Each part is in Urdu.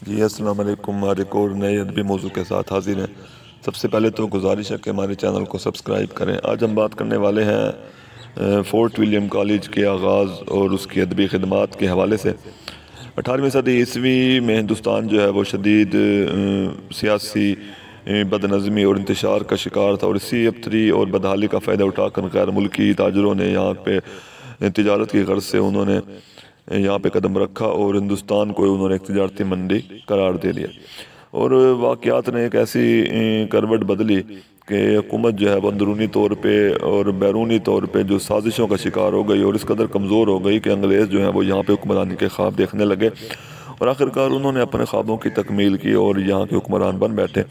جی السلام علیکم، ہمارے ایک اور نئے ادبی موضوع کے ساتھ حاضر ہیں۔ سب سے پہلے تو گزارش ہے کہ ہمارے چینل کو سبسکرائب کریں۔ آج ہم بات کرنے والے ہیں فورٹ ولیم کالج کے آغاز اور اس کی ادبی خدمات کے حوالے سے۔ 18ویں صدی عیسوی میں ہندوستان جو ہے وہ شدید سیاسی بد نظمی اور انتشار کا شکار تھا، اور اسی ابتری اور بدحالی کا فائدہ اٹھا کر غیر ملکی تاجروں نے یہاں پہ تجارت کی غرض سے انہوں نے یہاں پہ قدم رکھا اور ہندوستان کو انہوں نے ایک تجارتی منڈی قرار دے دیا۔ اور واقعات نے ایک ایسی کروٹ بدلی کہ حکومت جو ہے وہ اندرونی طور پہ اور بیرونی طور پہ جو سازشوں کا شکار ہو گئی اور اس قدر کمزور ہو گئی کہ انگریز جو ہیں وہ یہاں پہ حکمرانی کے خواب دیکھنے لگے، اور آخرکار انہوں نے اپنے خوابوں کی تکمیل کی اور یہاں کے حکمران بن بیٹھے۔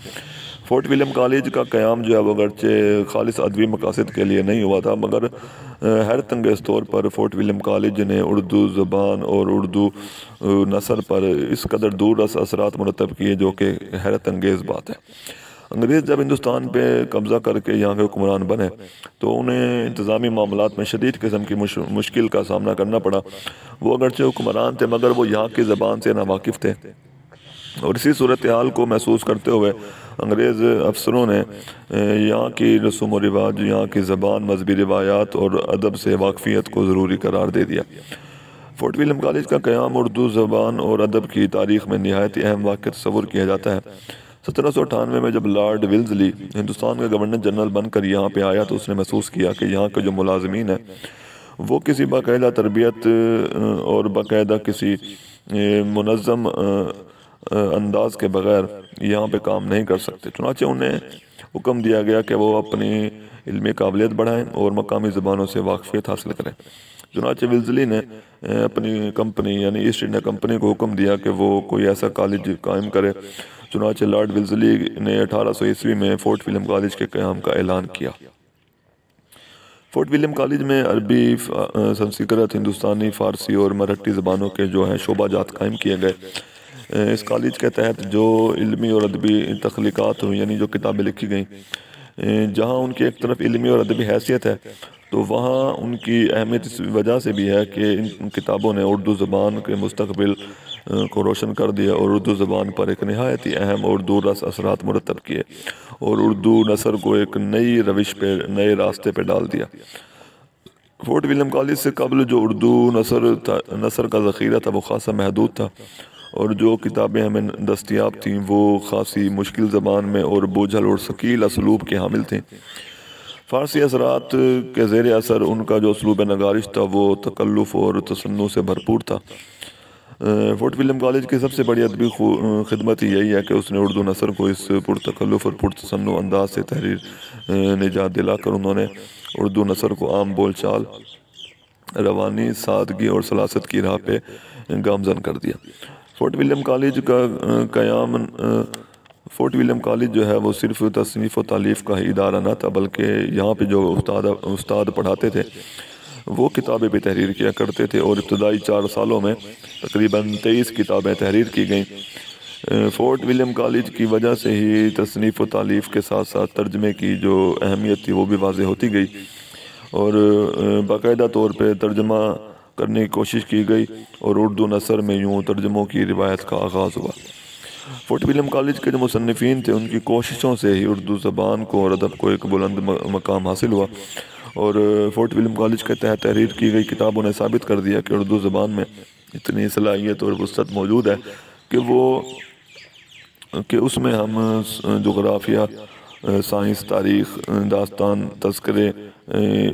فورٹ ولیم کالج کا قیام جو ہے وہ اگرچہ خالص ادبی مقاصد کے لیے نہیں ہوا تھا، مگر حیرت انگیز طور پر فورٹ ولیم کالج نے اردو زبان اور اردو نثر پر اس قدر دور رس اثرات مرتب کیے جو کہ حیرت انگیز بات ہے۔ انگریز جب ہندوستان پہ قبضہ کر کے یہاں کے حکمران بنے تو انہیں انتظامی معاملات میں شدید قسم کی مشکل کا سامنا کرنا پڑا۔ وہ اگرچہ حکمران تھے مگر وہ یہاں کی زبان سے ناواقف تھے، اور اسی صورتحال کو محسوس کرتے ہوئے انگریز افسروں نے یہاں کی رسوم و رواج، یہاں کی زبان، مذہبی روایات اور ادب سے واقفیت کو ضروری قرار دے دیا۔ فورٹ ولیم کالج کا قیام اردو زبان اور ادب کی تاریخ میں نہایت اہم واقعہ تصور کیا جاتا ہے۔ 1798 میں جب لارڈ ولزلی ہندوستان کا گورنر جنرل بن کر یہاں پہ آیا تو اس نے محسوس کیا کہ یہاں کے جو ملازمین ہیں وہ کسی باقاعدہ تربیت اور باقاعدہ کسی منظم انداز کے بغیر یہاں پہ کام نہیں کر سکتے۔ چنانچہ انہیں حکم دیا گیا کہ وہ اپنی علمی قابلیت بڑھائیں اور مقامی زبانوں سے واقفیت حاصل کریں۔ چنانچہ ولزلی نے اپنی کمپنی یعنی ایسٹ انڈیا کمپنی کو حکم دیا کہ وہ کوئی ایسا کالج قائم کرے۔ چنانچہ لارڈ ولزلی نے 1800 عیسوی میں فورٹ ولیم کالج کے قیام کا اعلان کیا۔ فورٹ ولیم کالج میں عربی، سنسکرت، ہندوستانی، فارسی اور مراٹھی زبانوں کے جو ہیں شعبہ جات قائم کیے گئے۔ اس کالج کے تحت جو علمی اور ادبی تخلیقات ہوئی یعنی جو کتابیں لکھی گئیں، جہاں ان کی ایک طرف علمی اور ادبی حیثیت ہے تو وہاں ان کی اہمیت اس وجہ سے بھی ہے کہ ان کتابوں نے اردو زبان کے مستقبل کو روشن کر دیا اور اردو زبان پر ایک نہایت ہی اہم اور دور رس اثرات مرتب کیے اور اردو نثر کو ایک نئی روش پہ، نئے راستے پہ ڈال دیا۔ فورٹ ولیم کالج سے قبل جو اردو نثر کا ذخیرہ تھا وہ خاصا محدود تھا، اور جو کتابیں ہمیں دستیاب تھیں وہ خاصی مشکل زبان میں اور بوجھل اور ثقیل اسلوب کے حامل تھیں۔ فارسی اثرات کے زیر اثر ان کا جو اسلوب نگارش تھا وہ تکلف اور تصنع سے بھرپور تھا۔ فورٹ ولیم کالج کی سب سے بڑی ادبی خدمت یہی ہے کہ اس نے اردو نثر کو اس پرتکلف اور پرتصنع انداز سے تحریر نجات دلا کر انہوں نے اردو نثر کو عام بول چال، روانی، سادگی اور سلاست کی راہ پہ گامزن کر دیا۔ فورٹ ولیم کالج جو ہے وہ صرف تصنیف و تالیف کا ہی ادارہ نہ تھا، بلکہ یہاں پہ جو استاد پڑھاتے تھے وہ کتابیں بھی تحریر کیا کرتے تھے، اور ابتدائی 4 سالوں میں تقریباً 23 کتابیں تحریر کی گئیں۔ فورٹ ولیم کالج کی وجہ سے ہی تصنیف و تالیف کے ساتھ ساتھ ترجمے کی جو اہمیت تھی وہ بھی واضح ہوتی گئی، اور باقاعدہ طور پہ ترجمہ کرنے کی کوشش کی گئی اور اردو نثر میں یوں ترجموں کی روایت کا آغاز ہوا۔ فورٹ ولیم کالج کے جو مصنفین تھے ان کی کوششوں سے ہی اردو زبان کو اور ادب کو ایک بلند مقام حاصل ہوا، اور فورٹ ولیم کالج کے تحت تحریر کی گئی کتابوں نے ثابت کر دیا کہ اردو زبان میں اتنی صلاحیت اور وسعت موجود ہے کہ اس میں ہم جغرافیہ، سائنس، تاریخ، داستان، تذکرے،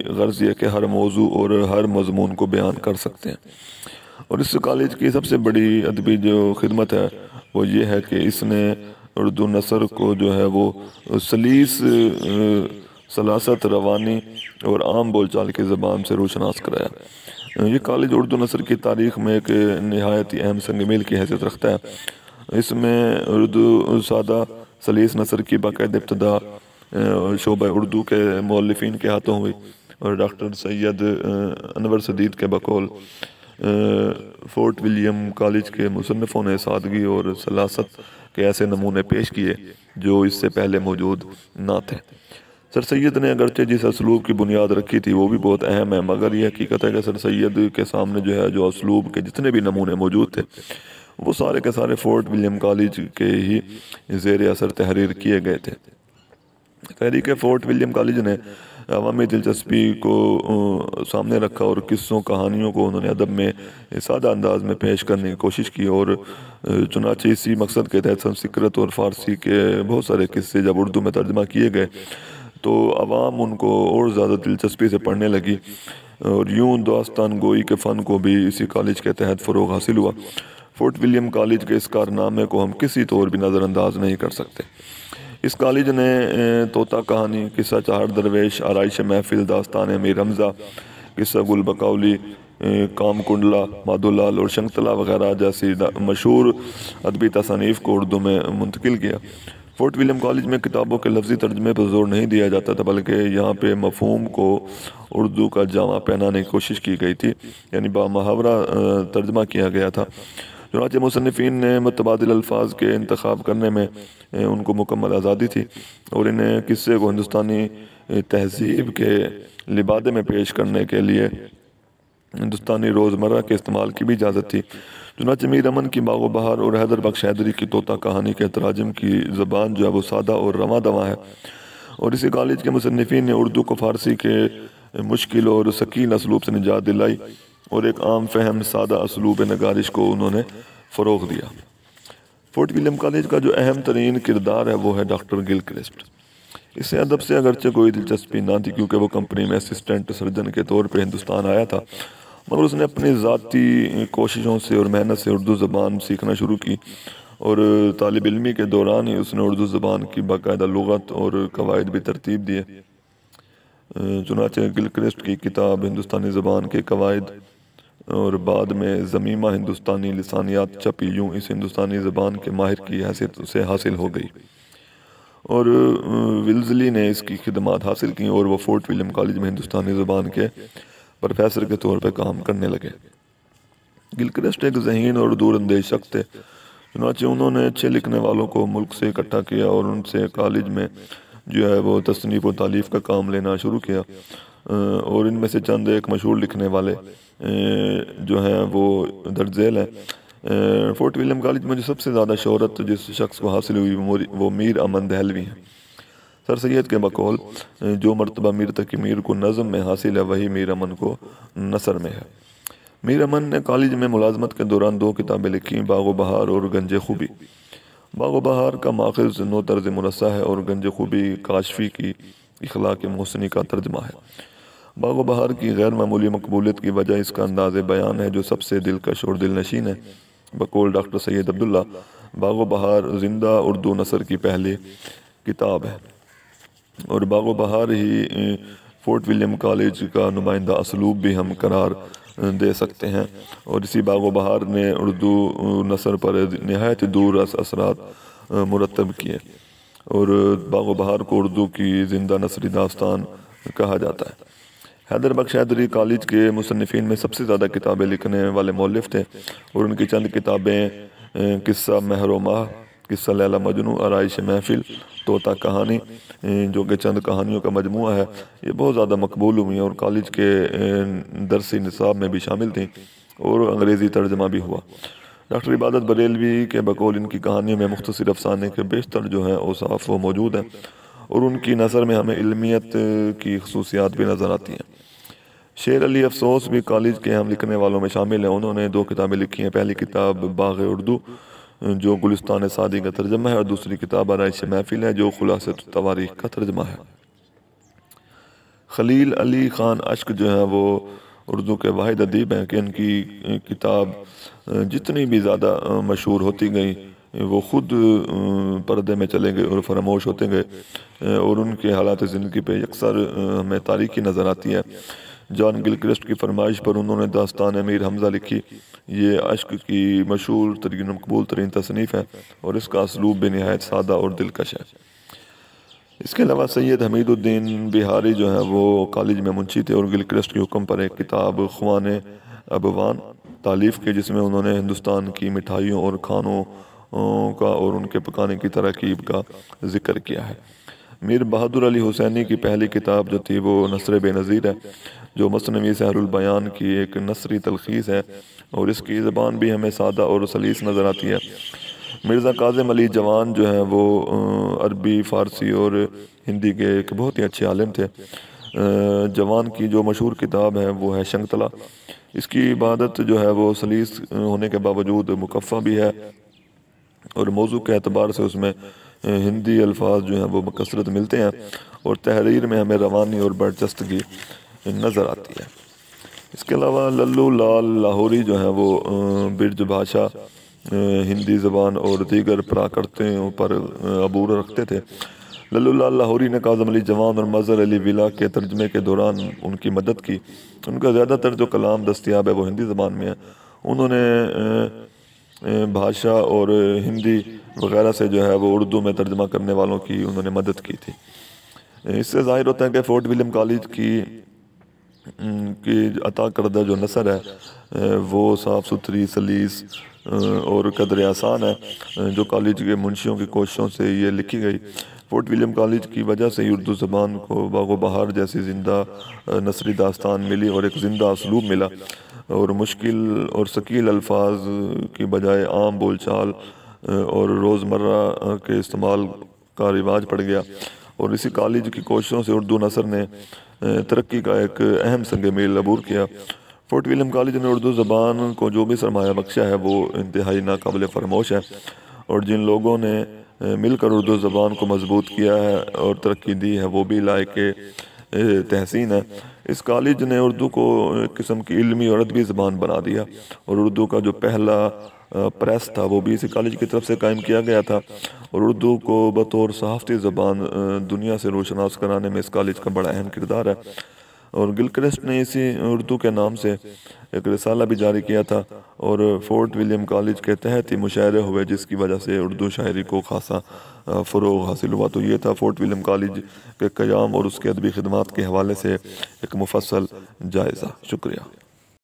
غرض یہ کہ ہر موضوع اور ہر مضمون کو بیان کر سکتے ہیں۔ اور اس کالج کی سب سے بڑی ادبی جو خدمت ہے وہ یہ ہے کہ اس نے اردو نثر کو جو ہے وہ سلیس، سلاست، روانی اور عام بول چال کی زبان سے روشناس کرایا۔ یہ کالج اردو نثر کی تاریخ میں ایک نہایت ہی اہم سنگ میل کی حیثیت رکھتا ہے۔ اس میں اردو سادہ سلیس نثر کی باقاعدہ ابتدا شعبہ اردو کے مؤلفین کے ہاتھوں ہوئی، اور ڈاکٹر سید انور سدید کے بقول فورٹ ولیم کالج کے مصنفوں نے سادگی اور سلاست کے ایسے نمونے پیش کیے جو اس سے پہلے موجود نہ تھے۔ سر سید نے اگرچہ جس اسلوب کی بنیاد رکھی تھی وہ بھی بہت اہم ہے، مگر یہ حقیقت ہے کہ سر سید کے سامنے جو ہے جو اسلوب کے جتنے بھی نمونے موجود تھے وہ سارے کے سارے فورٹ ولیم کالج کے ہی زیر اثر تحریر کیے گئے تھے۔ تحریک فورٹ ولیم کالج نے عوامی دلچسپی کو سامنے رکھا اور قصوں کہانیوں کو انہوں نے ادب میں سادہ انداز میں پیش کرنے کی کوشش کی، اور چنانچہ اسی مقصد کے تحت سنسکرت اور فارسی کے بہت سارے قصے جب اردو میں ترجمہ کیے گئے تو عوام ان کو اور زیادہ دلچسپی سے پڑھنے لگی، اور یوں داستان گوئی کے فن کو بھی اسی کالج کے تحت فروغ حاصل ہوا۔ فورٹ ولیم کالج کے اس کارنامے کو ہم کسی طور بھی نظر انداز نہیں کر سکتے۔ اس کالج نے طوطا کہانی، قصہ چہار درویش، آرائش محفل، داستان امیر حمزہ، قصہ گل بقولی، کام کنڈلا، مادھو لال اور شنکتلا وغیرہ جیسی مشہور ادبی تصانیف کو اردو میں منتقل کیا۔ فورٹ ولیم کالج میں کتابوں کے لفظی ترجمے پر زور نہیں دیا جاتا تھا، بلکہ یہاں پہ مفہوم کو اردو کا جامع پہنانے کی کوشش کی گئی تھی، یعنی بامحاورہ ترجمہ کیا گیا تھا۔ چنانچہ مصنفین نے متبادل الفاظ کے انتخاب کرنے میں ان کو مکمل آزادی تھی، اور انہیں قصے کو ہندوستانی تہذیب کے لبادے میں پیش کرنے کے لیے ہندوستانی روزمرہ کے استعمال کی بھی اجازت تھی۔ چنانچہ میر امن کی باغ و بہار اور حیدر بخش حیدری کی طوطا کہانی کے تراجم کی زبان جو ہے وہ سادہ اور رواں دواں ہے، اور اسی کالج کے مصنفین نے اردو کو فارسی کے مشکل اور ثقیل اسلوب سے نجات دلائی، اور ایک عام فہم سادہ اسلوب نگارش کو انہوں نے فروغ دیا۔ فورٹ ولیم کالج کا جو اہم ترین کردار ہے وہ ہے ڈاکٹر گلکرسٹ۔ اسے ادب سے اگرچہ کوئی دلچسپی نہ تھی، کیونکہ وہ کمپنی میں اسسٹنٹ سرجن کے طور پہ ہندوستان آیا تھا، مگر اس نے اپنی ذاتی کوششوں سے اور محنت سے اردو زبان سیکھنا شروع کی، اور طالب علمی کے دوران ہی اس نے اردو زبان کی باقاعدہ لغت اور قواعد بھی ترتیب دیے۔ چنانچہ گلکرسٹ کی کتاب ہندوستانی زبان کے قواعد اور بعد میں ضمیمہ ہندوستانی لسانیات چھپی، یوں اس ہندوستانی زبان کے ماہر کی حیثیت اسے حاصل ہو گئی، اور ولزلی نے اس کی خدمات حاصل کی، اور وہ فورٹ ولیم کالج میں ہندوستانی زبان کے پروفیسر کے طور پہ کام کرنے لگے۔ گلکرسٹ ایک ذہین اور دور اندیش شخص تھے، چنانچہ انہوں نے اچھے لکھنے والوں کو ملک سے اکٹھا کیا اور ان سے کالج میں جو ہے وہ تصنیف و تالیف کا کام لینا شروع کیا، اور ان میں سے چند ایک مشہور لکھنے والے جو ہیں وہ درج ذیل ہیں۔ فورٹ ولیم کالج میں جو سب سے زیادہ شہرت جس شخص کو حاصل ہوئی وہ میر امن دہلوی ہیں۔ سر سید کے بقول جو مرتبہ میر تقی میر کو نظم میں حاصل ہے وہی میر امن کو نثر میں ہے۔ میر امن نے کالج میں ملازمت کے دوران 2 کتابیں لکھیں، باغ و بہار اور گنج خوبی۔ باغ و بہار کا ماخذ نو طرز مرصع ہے، اور گنج خوبی کاشفی کی اخلاق محسنی کا ترجمہ ہے۔ باغ و بہار کی غیر معمولی مقبولیت کی وجہ اس کا انداز بیان ہے جو سب سے دلکش اور دل نشین ہے۔ بقول ڈاکٹر سید عبداللہ، باغ و بہار زندہ اردو نثر کی پہلی کتاب ہے، اور باغ و بہار ہی فورٹ ولیم کالج کا نمائندہ اسلوب بھی ہم قرار دے سکتے ہیں، اور اسی باغ و بہار نے اردو نثر پر نہایت دور اثرات مرتب کیے، اور باغ و بہار کو اردو کی زندہ نثری داستان کہا جاتا ہے۔ حیدر بخش حیدری کالج کے مصنفین میں سب سے زیادہ کتابیں لکھنے والے مؤلف تھے، اور ان کی چند کتابیں قصہ مہر و ماہ، قصہ لیلا مجنوں، آرائش محفل، طوطا کہانی جو کہ چند کہانیوں کا مجموعہ ہے، یہ بہت زیادہ مقبول ہوئی ہیں اور کالج کے درسی نصاب میں بھی شامل تھیں، اور انگریزی ترجمہ بھی ہوا۔ ڈاکٹر عبادت بریلوی کے بقول ان کی کہانیوں میں مختصر افسانے کے بیشتر جو ہیں اوصاف وہ موجود ہیں، اور ان کی نثر میں ہمیں علمیت کی خصوصیات بھی نظر آتی ہیں۔ شیر علی افسوس بھی کالج کے اہم لکھنے والوں میں شامل ہیں۔ انہوں نے 2 کتابیں لکھی ہیں، پہلی کتاب باغ اردو جو گلستان سعدی کا ترجمہ ہے، اور دوسری کتاب آرائش محفل ہے جو خلاصۃ التواریخ کا ترجمہ ہے۔ خلیل علی خان اشک جو ہیں وہ اردو کے واحد ادیب ہیں کہ ان کی کتاب جتنی بھی زیادہ مشہور ہوتی گئی وہ خود پردے میں چلے گئے اور فراموش ہوتے گئے، اور ان کے حالات زندگی پہ اکثر ہمیں تاریخی نظر آتی ہے۔ جان گلکرسٹ کی فرمائش پر انہوں نے داستان امیر حمزہ لکھی، یہ اشک کی مشہور ترین مقبول ترین تصنیف ہے، اور اس کا اسلوب بھی نہایت سادہ اور دلکش ہے۔ اس کے علاوہ سید حمید الدین بہاری جو ہیں وہ کالج میں منشی تھے، اور گلکرسٹ کے حکم پر ایک کتاب خوان ابوان تالیف کی، جس میں انہوں نے ہندوستان کی مٹھائیوں اور کھانوں کا اور ان کے پکانے کی تراکیب کا ذکر کیا ہے۔ میر بہادر علی حسینی کی پہلی کتاب جو تھی وہ نثر بے نظیر ہے، جو مثنوی سحر البیان کی ایک نثری تلخیص ہے، اور اس کی زبان بھی ہمیں سادہ اور سلیس نظر آتی ہے۔ مرزا کاظم علی جوان جو ہیں وہ عربی، فارسی اور ہندی کے ایک بہت ہی اچھے عالم تھے۔ جوان کی جو مشہور کتاب ہے وہ ہے شنگتلا۔ اس کی عبادت جو ہے وہ سلیس ہونے کے باوجود مکفہ بھی ہے، اور موضوع کے اعتبار سے اس میں ہندی الفاظ جو ہیں وہ بکثرت ملتے ہیں، اور تحریر میں ہمیں روانی اور برجستگی نظر آتی ہے۔ اس کے علاوہ للو لال لاہوری جو ہیں وہ برج بھاشا، ہندی زبان اور دیگر پراکرتوں پر عبور رکھتے تھے۔ للو لال لاہوری نے کاظم علی جوان اور مظہر علی ولا کے ترجمے کے دوران ان کی مدد کی۔ ان کا زیادہ تر جو کلام دستیاب ہے وہ ہندی زبان میں ہے۔ انہوں نے بھاشا اور ہندی وغیرہ سے جو ہے وہ اردو میں ترجمہ کرنے والوں کی انہوں نے مدد کی تھی۔ اس سے ظاہر ہوتا ہے کہ فورٹ ولیم کالج کی عطا کردہ جو نثر ہے وہ صاف ستھری، سلیس اور قدر آسان ہے، جو کالج کے منشیوں کی کوششوں سے یہ لکھی گئی۔ فورٹ ولیم کالج کی وجہ سے ہی اردو زبان کو باغ و بہار جیسی زندہ نثری داستان ملی، اور ایک زندہ اسلوب ملا، اور مشکل اور ثقیل الفاظ کی بجائے عام بول چال اور روزمرہ کے استعمال کا رواج پڑ گیا، اور اسی کالج کی کوششوں سے اردو نثر نے ترقی کا ایک اہم سنگ میل عبور کیا۔ فورٹ ولیم کالج نے اردو زبان کو جو بھی سرمایہ بخشا ہے وہ انتہائی ناقابل فراموش ہے، اور جن لوگوں نے مل کر اردو زبان کو مضبوط کیا ہے اور ترقی دی ہے وہ بھی لائق تحسین ہے۔ اس کالج نے اردو کو ایک قسم کی علمی اور ادبی زبان بنا دیا، اور اردو کا جو پہلا پریس تھا وہ بھی اسی کالج کی طرف سے قائم کیا گیا تھا، اور اردو کو بطور صحافتی زبان دنیا سے روشناس کرانے میں اس کالج کا بڑا اہم کردار ہے۔ اور گلکرسٹ نے اسی اردو کے نام سے ایک رسالہ بھی جاری کیا تھا، اور فورٹ ولیم کالج کے تحت ہی مشاعرے ہوئے، جس کی وجہ سے اردو شاعری کو خاصا فروغ حاصل ہوا۔ تو یہ تھا فورٹ ولیم کالج کے قیام اور اس کے ادبی خدمات کے حوالے سے ایک مفصل جائزہ۔ شکریہ۔